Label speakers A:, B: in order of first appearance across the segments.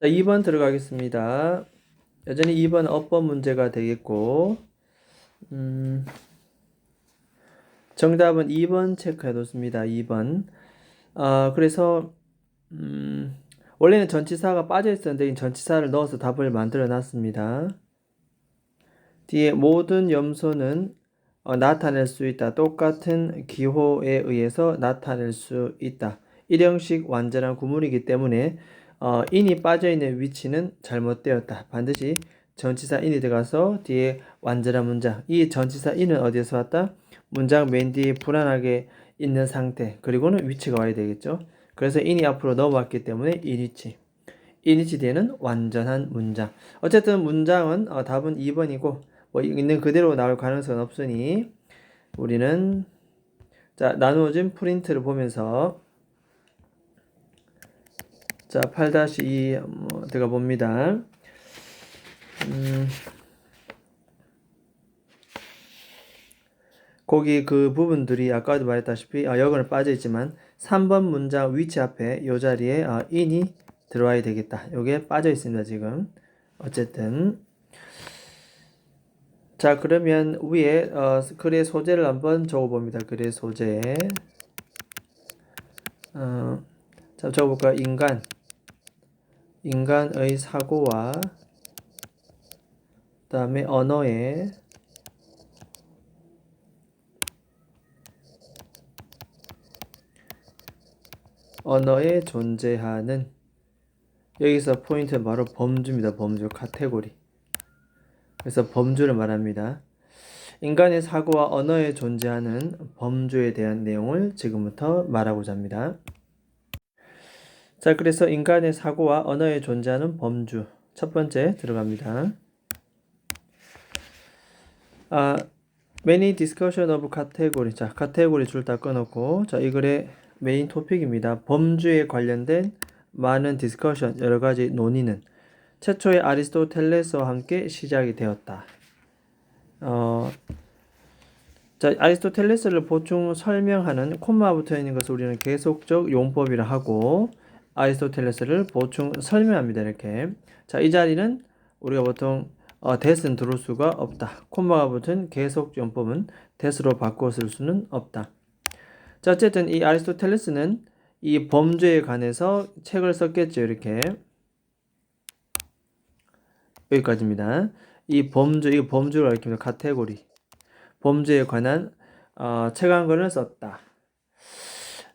A: 자, 2번 들어가겠습니다. 여전히 2번 어법 문제가 되겠고, 정답은 2번 체크해 놓습니다. 2번. 그래서, 원래는 전치사가 빠져 있었는데, 이 전치사를 넣어서 답을 만들어 놨습니다. 뒤에 모든 염소는 나타낼 수 있다. 똑같은 기호에 의해서 나타낼 수 있다. 일형식 완전한 구문이기 때문에 in이 빠져있는 위치는 잘못되었다. 반드시 전치사 in이 들어가서 뒤에 완전한 문장. 이 전치사 in은 어디에서 왔다? 문장 맨 뒤에 불안하게 있는 상태. 그리고는 위치가 와야 되겠죠. 그래서 in이 앞으로 넘어왔기 때문에 in위치. 인위치 뒤에는 완전한 문장. 어쨌든 문장은 답은 2번이고 뭐 있는 그대로 나올 가능성은 없으니 우리는 자 나누어진 프린트를 보면서 자 8-2 들어가 봅니다. 거기 그 부분들이 아까도 말했다시피 여기는 빠져있지만 3번 문장 위치 앞에 이 자리에 in이 들어와야 되겠다. 이게 빠져있습니다 지금. 어쨌든 자 그러면 위에 글의 소재를 한번 적어봅니다. 글의 소재 자 적어볼까요? 인간의 사고와 그 다음에 언어에 존재하는 여기서 포인트는 바로 범주입니다. 범주 카테고리. 그래서 범주를 말합니다. 인간의 사고와 언어에 존재하는 범주에 대한 내용을 지금부터 말하고자 합니다. 자, 그래서 인간의 사고와 언어에 존재하는 범주. 첫 번째 들어갑니다. Many discussion of category. 자, 카테고리 줄 다 꺼놓고, 자, 이 글의 메인 토픽입니다. 범주에 관련된 많은 디스커션, 여러 가지 논의는 최초의 아리스토텔레스와 함께 시작이 되었다. 자, 아리스토텔레스를 보충 설명하는 콤마 붙어 있는 것을 우리는 계속적 용법이라 하고 아리스토텔레스를 보충 설명합니다. 이렇게. 자, 이 자리는 우리가 보통 that은 들어올 수가 없다. 콤마가 붙은 계속 용법은 that으로 바꿔 쓸 수는 없다. 자, 어쨌든 이 아리스토텔레스는 이 범죄에 관해서 책을 썼겠죠. 이렇게. 여기까지입니다. 이 범주를 가리킵니다. 카테고리. 범죄에 관한 책 한 권을 썼다.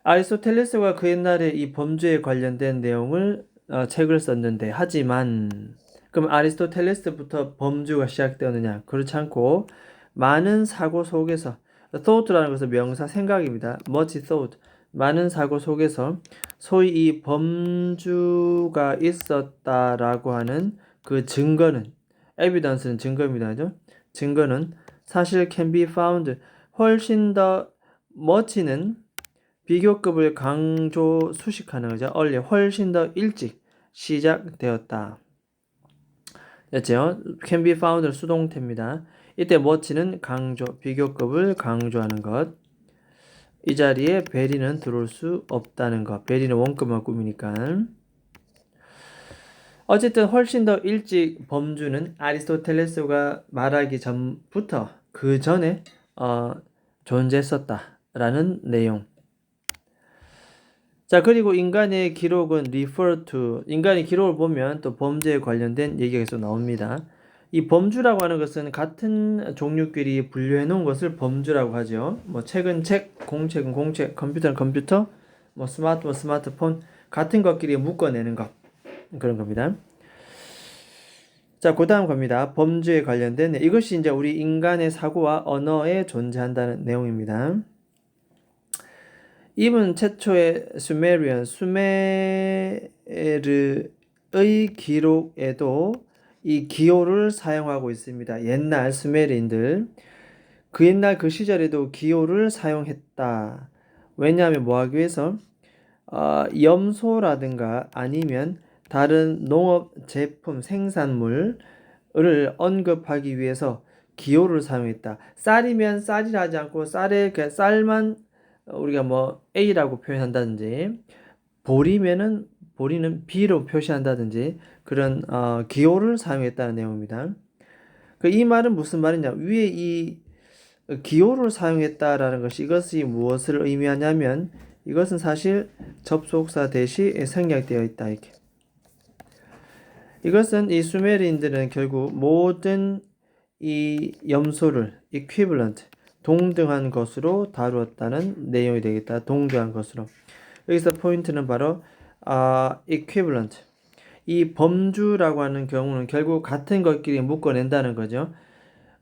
A: 아리스토텔레스가 그 옛날에 이 범죄에 관련된 내용을 책을 썼는데 하지만 그럼 아리스토텔레스부터 범주가 시작되었느냐? 그렇지 않고 많은 사고 속에서 thought라는 것은 명사 생각입니다. much thought 많은 사고 속에서 소위 이 범주가 있었다라고 하는 그 증거는 evidence는 증거입니다. 그죠? 증거는 사실 can be found 훨씬 더 much는 비교급을 강조 수식하는 거죠. early 훨씬 더 일찍 시작되었다. 됐죠? can be found는 수동태입니다. 이때 much는 강조, 비교급을 강조하는 것. 이 자리에 베리는 들어올 수 없다는 것. 베리는 원급만 꾸미니까. 어쨌든 훨씬 더 일찍 범주는 아리스토텔레스가 말하기 전부터 그 전에 존재했었다라는 내용. 자, 그리고 인간의 기록은 refer to 인간의 기록을 보면 또 범죄에 관련된 얘기가 계속 나옵니다. 이 범주라고 하는 것은 같은 종류끼리 분류해 놓은 것을 범주라고 하죠. 뭐 책은 책, 공책은 공책, 컴퓨터는 컴퓨터, 뭐 스마트폰, 스마트폰 같은 것끼리 묶어내는 것 그런 겁니다. 자, 그 다음 겁니다. 범주에 관련된 이것이 이제 우리 인간의 사고와 언어에 존재한다는 내용입니다. 이분 최초의 수메르의 기록에도 이 기호를 사용하고 있습니다. 옛날 수메르인들 그 옛날 그 시절에도 기호를 사용했다. 왜냐하면 뭐 하기 위해서 염소라든가 아니면 다른 농업 제품 생산물을 언급하기 위해서 기호를 사용했다. 쌀이면 쌀이라 하지 않고 쌀만 우리가 뭐 A라고 표현한다든지 보리면은 보리는 B로 표시한다든지 그런 기호를 사용했다는 내용입니다. 이 말은 무슨 말이냐? 위에 이 기호를 사용했다라는 것이 이것이 무엇을 의미하냐면 이것은 사실 접속사 대시 생략되어 있다 이렇게. 이것은 이 수메르인들은 결국 모든 이 염소를 equivalent 동등한 것으로 다루었다는 내용이 되겠다. 동등한 것으로. 여기서 포인트는 바로 equivalent. 이 범주라고 하는 경우는 결국 같은 것끼리 묶어낸다는 거죠.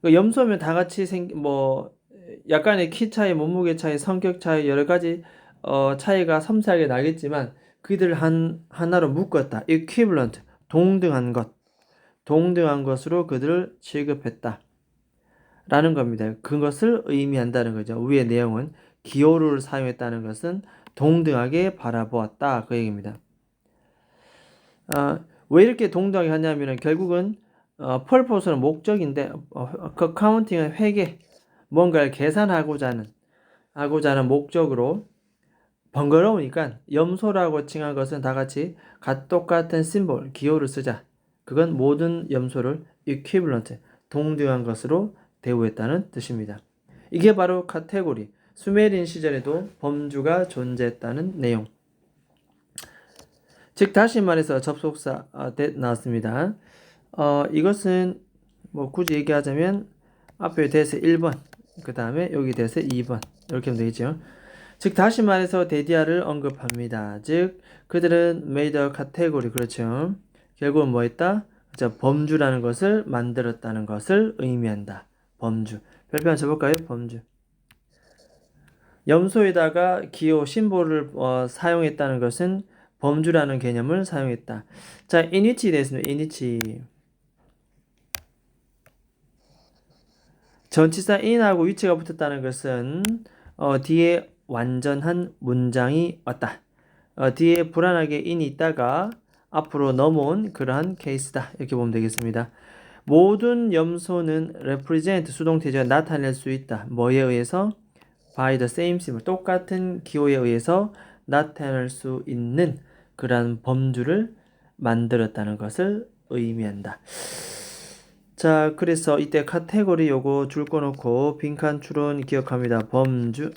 A: 염소면 다 같이 약간의 키 차이, 몸무게 차이, 성격 차이 여러 가지 차이가 섬세하게 나겠지만 그들을 하나로 묶었다. equivalent 동등한 것, 동등한 것으로 그들을 취급했다. 라는 겁니다. 그것을 의미한다는 거죠. 위의 내용은 기호를 사용했다는 것은 동등하게 바라보았다. 그 얘기입니다. 왜 이렇게 동등하게 하냐면은 결국은 펄포스는 목적인데 그 카운팅은 회계, 뭔가를 계산하고자 하는 목적으로 번거로우니까 염소라고 칭한 것은 다 같이 똑같은 심볼, 기호를 쓰자. 그건 모든 염소를 equivalent, 동등한 것으로 대우했다는 뜻입니다. 이게 바로 카테고리, 수메린 시절에도 범주가 존재했다는 내용. 즉 다시 말해서 접속사 나왔습니다. 이것은 굳이 얘기하자면 앞에 대해서 1번, 그 다음에 여기 대해서 2번 이렇게 하면 되겠죠. 즉 다시 말해서 데디아를 언급합니다. 즉 그들은 made a category, 그렇죠. 결국은 뭐 했다? 범주라는 것을 만들었다는 것을 의미한다. 범주. 별표 한번 쳐볼까요? 범주. 염소에다가 기호, 심볼을 사용했다는 것은 범주라는 개념을 사용했다. 자, in which에 대해서는 in which. 전치사 in하고 which가 붙었다는 것은 뒤에 완전한 문장이 왔다. 뒤에 불안하게 in이 있다가 앞으로 넘어온 그러한 케이스다. 이렇게 보면 되겠습니다. 모든 염소는 represent 수동태죠. 나타낼 수 있다. 뭐에 의해서? by the same symbol. 똑같은 기호에 의해서 나타낼 수 있는 그러한 범주를 만들었다는 것을 의미한다. 자, 그래서 이때 카테고리 요거 줄 거 놓고 빈칸 추론 기억합니다. 범주.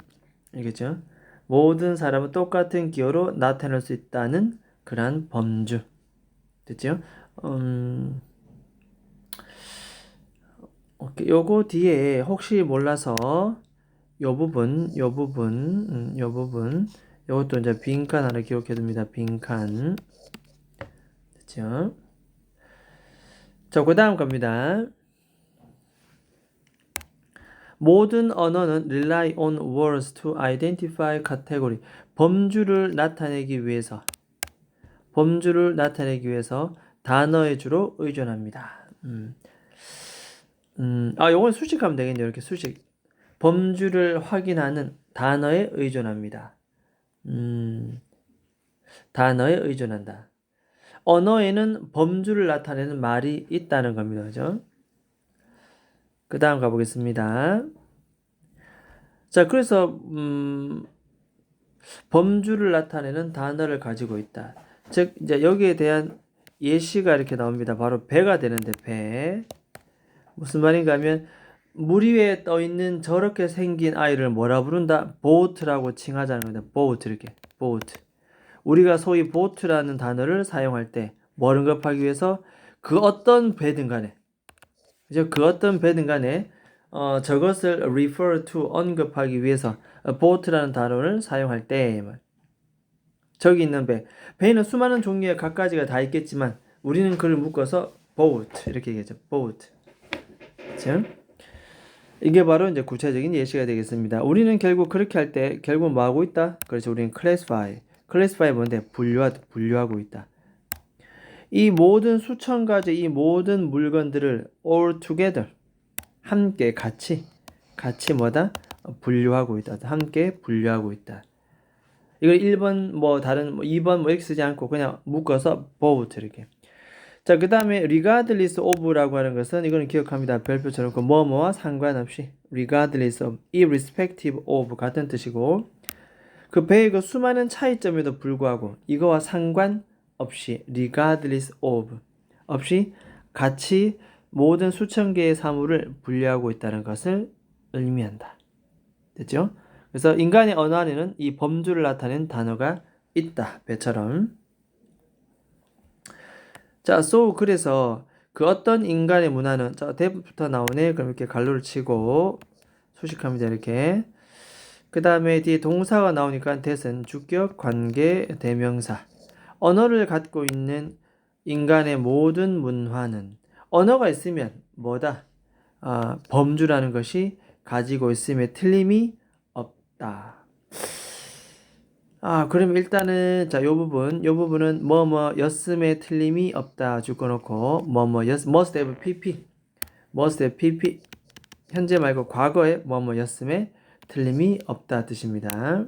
A: 알겠죠? 모든 사람은 똑같은 기호로 나타낼 수 있다는 그러한 범주. 됐죠? 오케이. 요거 뒤에 혹시 몰라서 요 부분, 요것도 이제 빈칸 하나 기억해 둡니다. 빈칸. 됐죠? 자, 그 다음 갑니다. 모든 언어는 rely on words to identify category. 범주를 나타내기 위해서 단어의 주로 의존합니다. 요건 수식하면 되겠네요. 이렇게 수식. 범주를 확인하는 단어에 의존합니다. 단어에 의존한다. 언어에는 범주를 나타내는 말이 있다는 겁니다. 그죠? 그 다음 가보겠습니다. 자, 그래서 범주를 나타내는 단어를 가지고 있다. 즉 이제 여기에 대한 예시가 이렇게 나옵니다. 바로 배가 되는데 배. 무슨 말인가 하면 물 위에 떠 있는 저렇게 생긴 아이를 뭐라 부른다? 보트라고 칭하자는 겁니다. 보트 이렇게. 보트. 우리가 소위 보트라는 단어를 사용할 때 뭘 언급하기 위해서 그 어떤 배든 간에 그죠? 그 어떤 배든 간에 저것을 refer to 언급하기 위해서 보트라는 단어를 사용할 때 저기 있는 배는 수많은 종류의 갖가지가 다 있겠지만 우리는 그걸 묶어서 boat 이렇게 얘기하죠. boat. 그렇죠? 이게 바로 이제 구체적인 예시가 되겠습니다. 우리는 결국 그렇게 할 때 결국 뭐 하고 있다? 그렇죠. 우리는 classify 뭔데? 분류하고 있다. 이 모든 수천 가지 이 모든 물건들을 all together 함께 같이 뭐다? 분류하고 있다. 함께 분류하고 있다. 이걸 1번 다른 2번 이렇게 쓰지 않고 그냥 묶어서 both 이렇게. 자, 그 다음에 regardless of라고 하는 것은 이거는 기억합니다. 별표처럼 뭐뭐와 상관없이 regardless of, irrespective of 같은 뜻이고 그 배의 그 수많은 차이점에도 불구하고 이거와 상관없이 없이 regardless of 없이 같이 모든 수천 개의 사물을 분류하고 있다는 것을 의미한다. 됐죠? 그래서 인간의 언어 안에는 이 범주를 나타낸 단어가 있다. 배처럼. 자, so 그래서 그 어떤 인간의 문화는 자, 대부터 나오네. 그럼 이렇게 갈로를 치고 수식합니다. 이렇게. 그 다음에 뒤에 동사가 나오니까 that은 주격, 관계, 대명사. 언어를 갖고 있는 인간의 모든 문화는 언어가 있으면 뭐다? 범주라는 것이 가지고 있음에 틀림이 없다. 그럼 일단은 요 부분은 뭐뭐였음에 틀림이 없다 묶어놓고 뭐뭐였 must have pp must have pp 현재 말고 과거에 뭐뭐였음에 틀림이 없다 뜻입니다.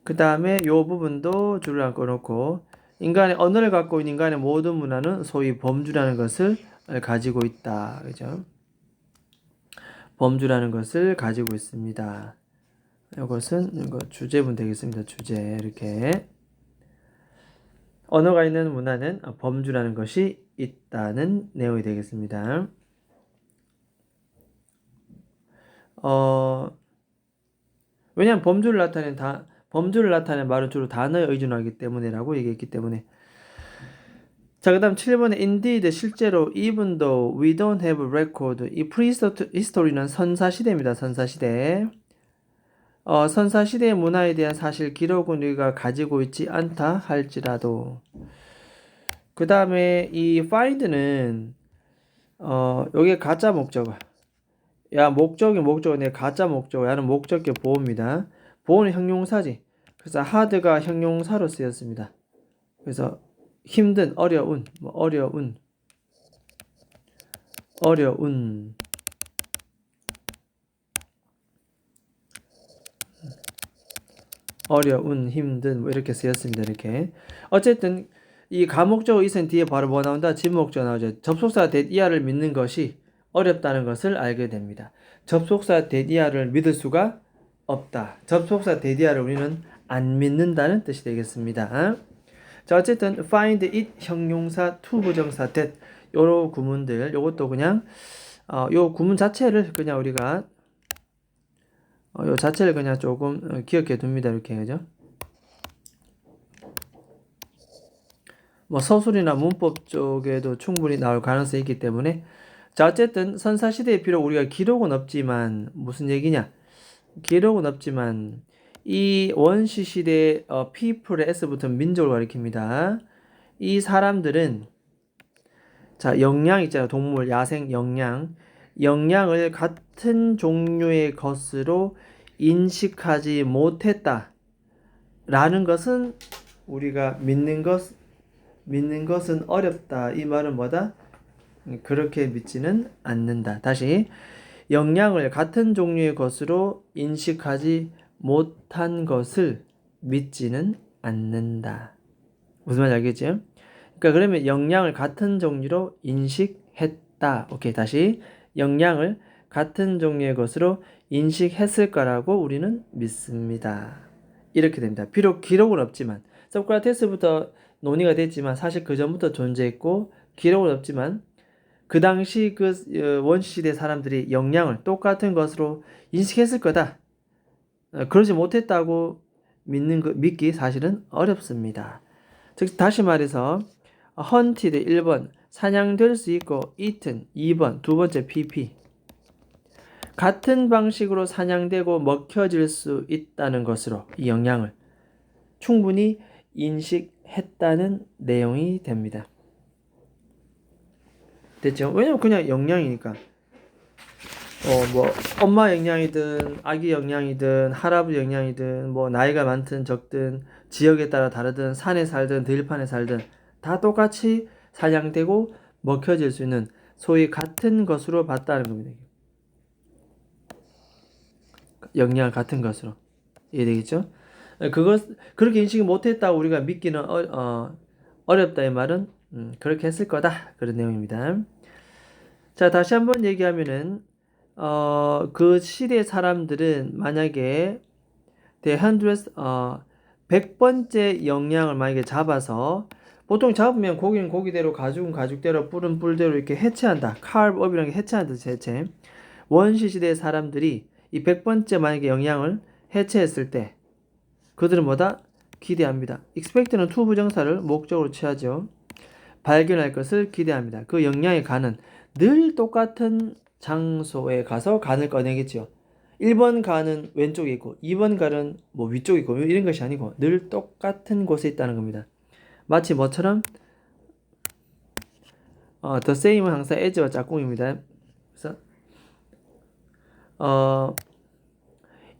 A: 그 다음에 요 부분도 줄을 안 꺼놓고 인간의 언어를 갖고 있는 인간의 모든 문화는 소위 범주라는 것을 가지고 있다. 그죠? 범주라는 것을 가지고 있습니다. 이것은 이거 주제분 되겠습니다. 주제 이렇게 언어가 있는 문화는 범주라는 것이 있다는 내용이 되겠습니다. 왜냐하면 범주를 나타내는 말은 주로 단어에 의존하기 때문에라고 얘기했기 때문에. 자, 그 다음 7번에 indeed 실제로 even though we don't have record 이 prehistory는 선사시대입니다. 선사시대. 선사시대의 문화에 대한 사실 기록은 우리가 가지고 있지 않다 할지라도 그 다음에 이 find는 여기에 가짜 목적어 목적어네 가짜 목적어 야는 목적격 보호입니다. 보호는 형용사지. 그래서 hard가 형용사로 쓰였습니다. 그래서 힘든 어려운 힘든 이렇게 쓰였습니다. 이렇게. 어쨌든 이 가목적어 있은 뒤에 바로 뭐 나온다? 진목적어 나오죠. 접속사 대디아를 믿는 것이 어렵다는 것을 알게 됩니다. 접속사 대디아를 믿을 수가 없다. 접속사 대디아를 우리는 안 믿는다는 뜻이 되겠습니다. 자, 어쨌든 find it 형용사 to 부정사 that 요런 구문들 요것도 그냥 요 구문 자체를 그냥 우리가 요 자체를 그냥 조금 기억해 둡니다. 이렇게 그죠? 뭐 서술이나 문법 쪽에도 충분히 나올 가능성이 있기 때문에 자, 어쨌든 선사시대에 비록 우리가 기록은 없지만 무슨 얘기냐? 기록은 없지만 이 원시 시대 people의 s부터 민족을 가리킵니다. 이 사람들은 자, 영양 있잖아요. 동물, 야생 영양을 같은 종류의 것으로 인식하지 못했다. 라는 것은 우리가 믿는 것은 어렵다. 이 말은 뭐다? 그렇게 믿지는 않는다. 다시 영양을 같은 종류의 것으로 인식하지 못한 것을 믿지는 않는다. 무슨 말인지 알겠죠? 그러니까 그러면 영양을 같은 종류로 인식했다. 오케이, 다시 영양을 같은 종류의 것으로 인식했을 거라고 우리는 믿습니다. 이렇게 됩니다. 비록 기록은 없지만 소크라테스부터 논의가 됐지만 사실 그 전부터 존재했고 기록은 없지만 그 당시 그 원시시대 사람들이 영양을 똑같은 것으로 인식했을 거다. 그러지 못했다고 믿기 사실은 어렵습니다. 즉 다시 말해서 hunted 1번 사냥될 수 있고 eaten 2번 두 번째 pp 같은 방식으로 사냥되고 먹혀질 수 있다는 것으로 이 영양을 충분히 인식했다는 내용이 됩니다. 됐죠? 왜냐면 그냥 영양이니까 뭐 엄마 영양이든 아기 영양이든 할아버지 영양이든 뭐 나이가 많든 적든 지역에 따라 다르든 산에 살든 들판에 살든 다 똑같이 사냥되고 먹혀질 수 있는 소위 같은 것으로 봤다는 겁니다. 영양 같은 것으로 이해되겠죠? 그렇게 인식을 못했다고 우리가 믿기는 어렵다 이 말은 그렇게 했을 거다 그런 내용입니다. 자, 다시 한번 얘기하면은 그 시대 사람들은 만약에 they hundreds 100번째 영양을 만약에 잡아서 보통 잡으면 고기는 고기대로 가죽은 가죽대로 뿔은 뿔대로 이렇게 해체한다. carve업이라는 게 해체한다. 해체. 원시 시대 사람들이 이 100번째 만약에 영양을 해체했을 때 그들은 뭐다? 기대합니다. expect는 to 부정사를 목적으로 취하죠. 발견할 것을 기대합니다. 그 영양의 간은 늘 똑같은 장소에 가서 간을 꺼내겠죠. 1번 간은 왼쪽에 있고 2번 간은 뭐 위쪽에 있고 이런 것이 아니고 늘 똑같은 곳에 있다는 겁니다. 마치 뭐처럼 the same은 항상 as와 짝꿍입니다. 그래서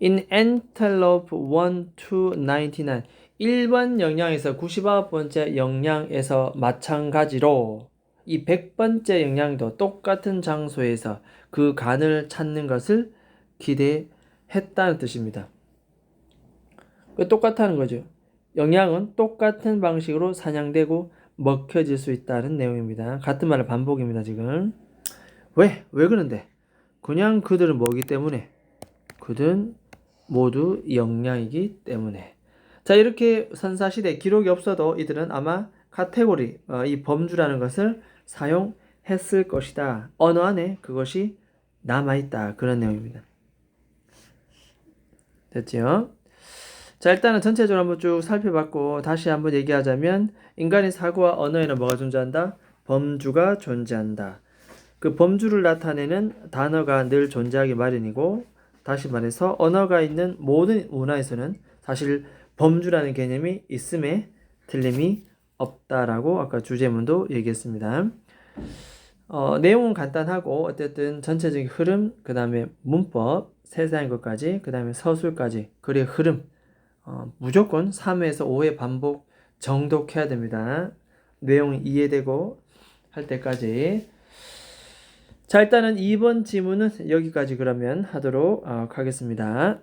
A: in antelope 1 to 99 1번 영양에서 99번째 영양에서 마찬가지로 이 100번째 영양도 똑같은 장소에서 그 간을 찾는 것을 기대했다는 뜻입니다. 똑같다는 거죠. 영양은 똑같은 방식으로 사냥되고 먹혀질 수 있다는 내용입니다. 같은 말의 반복입니다, 지금. 왜 그런데? 그냥 그들은 뭐기 때문에? 그들은 모두 영양이기 때문에. 자, 이렇게 선사시대 기록이 없어도 이들은 아마 카테고리, 이 범주라는 것을 사용했을 것이다. 언어 안에 그것이 남아있다. 그런 내용입니다. 됐죠? 자, 일단은 전체적으로 한번 쭉 살펴봤고 다시 한번 얘기하자면 인간의 사고와 언어에는 뭐가 존재한다? 범주가 존재한다. 그 범주를 나타내는 단어가 늘 존재하기 마련이고 다시 말해서 언어가 있는 모든 문화에서는 사실 범주라는 개념이 있음에 틀림이 없다라고 아까 주제문도 얘기했습니다. 내용은 간단하고 어쨌든 전체적인 흐름, 그 다음에 문법, 세세한 것까지, 그 다음에 서술까지, 글의 흐름 무조건 3회에서 5회 반복 정독해야 됩니다. 내용이 이해되고 할 때까지. 자, 일단은 2번 지문은 여기까지 그러면 하도록 하겠습니다.